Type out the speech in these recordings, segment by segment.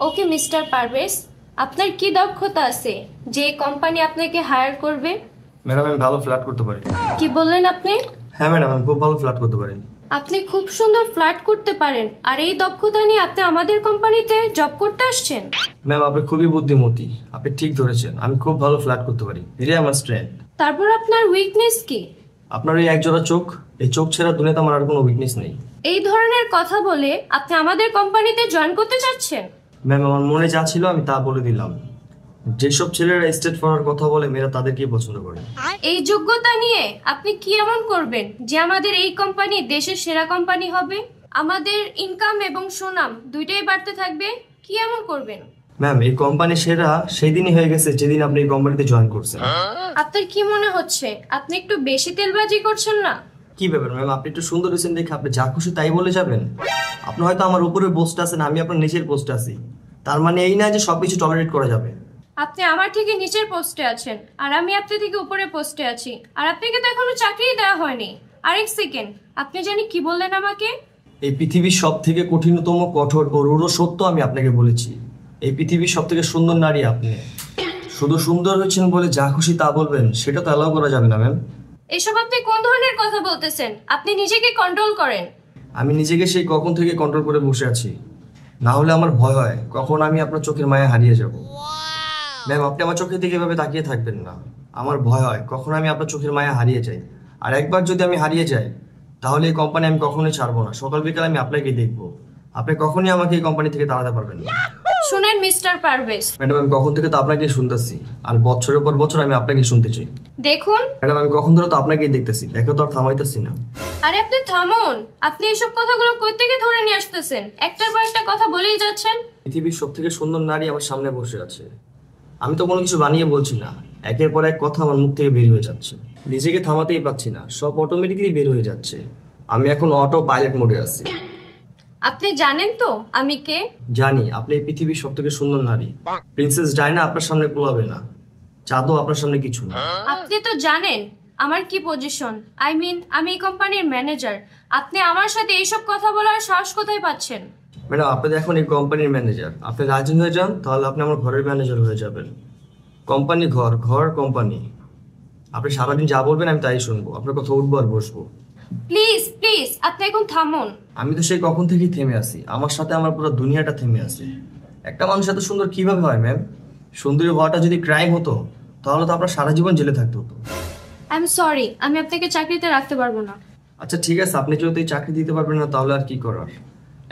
Okay mister Parvez, আপনার কি দক্ষতা আছে যে কোম্পানি আপনাকে হায়ার করবে? ম্যাডাম আমি ভালো ফ্ল্যাট করতে পারি। কি বললেন আপনি? হ্যাঁ ম্যাডাম আমি খুব ভালো ফ্ল্যাট করতে পারি। আপনি খুব সুন্দর ফ্ল্যাট করতে পারেন, আর এই দক্ষতা নিয়ে আপনি আমাদের কোম্পানিতে জব করতে আসছেন? ম্যাম আপনি খুবই বুদ্ধিমতী, আপনি ঠিক ধরেছেন। আমি খুব ভালো ফ্ল্যাট করতে পারি, এটাই আমার স্ট্রেংথ। তারপর আপনার উইকনেস কি? আপনার এই একজোড়া চোখ, এই চোখ ছাড়া দুনিয়াতে আমার আর কোনো উইকনেস নেই। এই ধরনের কথা বলে আপনি আমাদের কোম্পানিতে জয়েন করতে চাচ্ছেন? ম্যাম আমার মনে যা ছিল আমি তা বলে দিলাম। যেসব ছেলেরা স্টেট ফরওয়ার্ড কথা বলে মেয়েরা তাদেরকেই পছন্দ করে। এই যোগ্যতা নিয়ে আপনি কি এমন করবেন যে আমাদের এই কোম্পানি দেশের সেরা কোম্পানি হবে, আমাদের ইনকাম এবং সুনাম দুইটাই বাড়তে থাকবে? কি এমন করবেন? ম্যাম এই কোম্পানি সেরা সেই দিনই হয়ে গেছে যেদিন আপনি এই কোম্পানিতে জয়েন করছেন। আপনার কি মনে হচ্ছে আপনি একটু বেশি তেলবাজি করছেন না? কি ব্যাপার ম্যাম, আপনি একটু সুন্দর হয়েছেন দেখে আপনি যা খুশি তাই বলে যাবেন? আপনি হয়তো আমার উপরের পোস্টে আছেন, আমি আপনার নিচের পোস্টে আছি, তার মানে এই না যে সবকিছু টলারেট করা যাবে। আপনি আমার থেকে নিচের পোস্টে আছেন আর আমি আপনার থেকে উপরে পোস্টে আছি, আর আপনাকে তো এখনো চাকরিই দেওয়া হয়নি। আরেক সেকেন্ড, আপনি জানি কি বললেন আমাকে? এই পৃথিবীর সব থেকে কঠিনতম, কঠোর ও রূঢ় সত্য আমি আপনাকে বলেছি, এই পৃথিবীর সব থেকে সুন্দর নারী আপনি। শুধু সুন্দর হয়েছেন বলে যা খুশি তা বলবেন সেটা তো অ্যালাউ করা যাবে না ম্যাম। এসব আপনি কোন ধরনের কথা বলতেছেন? আপনি নিজেকে কন্ট্রোল করেন। আমি নিজেকে সেই কখন থেকে কন্ট্রোল করে বসে আছি, না হলে আমার ভয় হয় কখন আমি আপনার চোখের মায়া হারিয়ে যাব। ম্যাম আপনি আমার চোখের দিকে এভাবে তাকিয়ে থাকবেন না, আমার ভয় হয় কখন আমি আপনার চোখের মায়া হারিয়ে যাই। আর একবার যদি আমি হারিয়ে যাই তাহলে এই কোম্পানি আমি কখনোই ছাড়বো না, সকাল বিকাল আমি আপনাকে দেখবো। আপনি কখনই আমাকে এই কোম্পানি থেকে তাড়াতে পারবেন না। শুনেন মিস্টার পারভেজ, ম্যাডাম আমি কখন থেকে তো আপনাকে শুনতেছি, আর বছরের পর বছর আমি আপনাকে শুনতেছি। দেখুন ম্যাডাম আমি কখন ধরে তো আপনাকেই দেখতেছি, দেখে তো আর থামাইতেছি না। আরে আপনি থামুন, আপনি এসব কথাগুলো কই থেকে ধরে নিয়ে আসতেছেন? একটার পর একটা কথা বলেই যাচ্ছেন। পৃথিবীর সব থেকে সুন্দর নারী আমার সামনে বসে আছে, আমি তো কোনো কিছু বানিয়ে বলছি না, একের পর এক কথা আমার মুখ থেকে বের হয়ে যাচ্ছে, নিজেকে থামাতেই পারছি না, সব অটোমেটিক্যালি বের হয়ে যাচ্ছে। আমি এখন অটো পাইলট মোডে আছি। আপনি জানেন তো আমি কে? জানি আপনি এই পৃথিবীর সব থেকে সুন্দর নারী, প্রিন্সেস ডায়না আপনার সামনে কোলাবে না, চাঁদও আপনার সামনে কিছু না। আপনি তো জানেন আমার কি পজিশন, আই মিন আমি এই কোম্পানির ম্যানেজার। আপনি আমার সাথে এইসব কথা বলার সাহস কোথায় পাচ্ছেন? ম্যাডাম আপনি এখন এই কোম্পানির ম্যানেজার, আপনি রাজি হয়ে যান তাহলে আপনি আমার ঘরের ম্যানেজার হয়ে যাবেন। কোম্পানি ঘর, ঘর কোম্পানি, আপনি সারাদিন যা বলবেন আমি তাই শুনবো, আপনার কথা উঠবো আর বসবো। প্লিজ প্লিজ আপনি এখন থামুন। আমি তো সেই কখন থেকেই থেমে আছি, আমার সাথে আমার পুরো দুনিয়াটা থেমে আছে। একটা মানুষ এত সুন্দর কিভাবে হয় ম্যাম? সুন্দরী হওয়াটা যদি ক্রাইম হতো তাহলে তো আপনার সারা জীবন জেলে থাকতে হতো। আই এম সরি, আমি আপনাকে চাকরিতে রাখতে পারবো না। আচ্ছা ঠিক আছে, আপনি যেহেতু এই চাকরি দিতে পারবেন না তাহলে আর কি করার।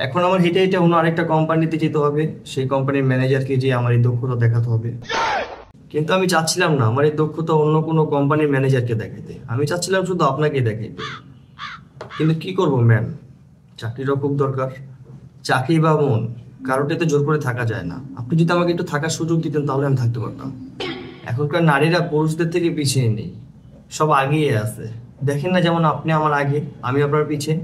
এখন আমার হেঁটে হেঁটে অন্য আরেকটা কোম্পানিতে যেতে হবে, সেই কোম্পানির ম্যানেজারকে যে আমার এই দক্ষতা দেখাতে হবে। কিন্তু আমি চাচ্ছিলাম না আমার এই দক্ষতা অন্য কোনো কোম্পানির ম্যানেজারকে দেখাইতে, আমি চাচ্ছিলাম শুধু আপনাকে দেখাইতে। কিন্তু কি করব ম্যাম, চাকরিরও খুব দরকার। চাকরি বা মন কারোটাতে জোর করে থাকা যায় না, আপনি যদি আমাকে একটু থাকার সুযোগ দিতেন তাহলে আমি থাকতে পারতাম। এখনকার নারীরা পুরুষদের থেকে পিছিয়ে নেই, সব আগিয়ে আছে। দেখেন না যেমন আপনি আমার আগে, আমি আপনার পিছিয়ে।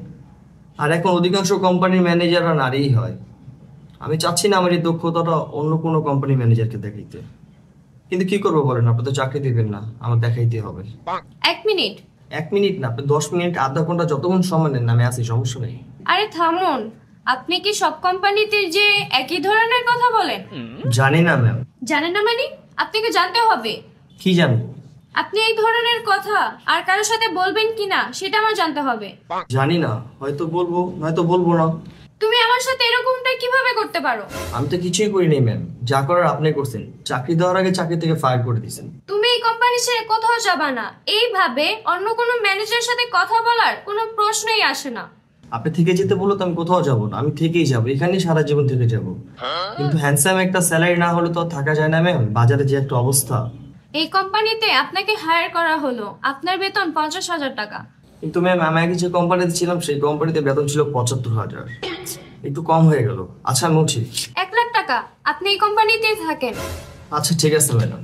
আর এখন অধিকাংশ কোম্পানির ম্যানেজাররা নারীই হয়। আমি চাচ্ছি না আমার এই দক্ষতাটা অন্য কোনো কোম্পানির ম্যানেজারকে দেখাইতে। কিন্তু কি করবো বলেন, আপনি তো চাকরি দিবেন না, আমার দেখাইতে হবে। এক মিনিট। 1 মিনিট না, আপনি 10 মিনিট, আধা ঘন্টা, যতক্ষণ সময় নেন, আমি আছি, সমস্যা নেই। আরে থামুন, আপনি কি সব কোম্পানিতে যে একই ধরনের কথা বলেন? জানি না ম্যাম। জানেন না মানে? আপনাকে জানতে হবে। কি জানবো? আপনি এই ধরনের কথা আর কারোর সাথে বলবেন কিনা সেটা আমার জানতে হবে। জানি না, হয়তো বলবো নয়তো বলবো না। তুমি আমার সাথে এরকমটা কিভাবে করতে পারো? আমি তো কিছুই করিনি ম্যাম, যা করার আপনি করছেন। চাকরি দেওয়ার আগে চাকরি থেকে ফায়ার করে দিয়েছেন। তুমি এই কোম্পানি ছেড়ে কোথাও যাবা না, এইভাবে অন্য কোনো ম্যানেজারের সাথে কথা বলার কোনো প্রশ্নই আসে না। আপনি থেকে যেতে বলো তো আমি কোথাও যাবো না, আমি থেকেই যাবো, এখানেই সারা জীবন থেকে যাবো। কিন্তু হ্যান্ডসাম একটা স্যালারি না হলে তো আর থাকা যায় না ম্যাম, বাজারে যে একটা অবস্থা। এই কোম্পানিতে আপনাকে হায়ার করা হলো, আপনার বেতন 50,000 টাকা। কিন্তু ম্যাম আমি আগে যে কোম্পানিতে ছিলাম সেই কোম্পানিতে বেতন ছিল 75,000, একটু কম হয়ে গেল। আচ্ছা আমি উঠি। 1 লাখ টাকা। আপনি এই কোম্পানিতেই থাকেন। আচ্ছা ঠিক আছে ম্যাডাম।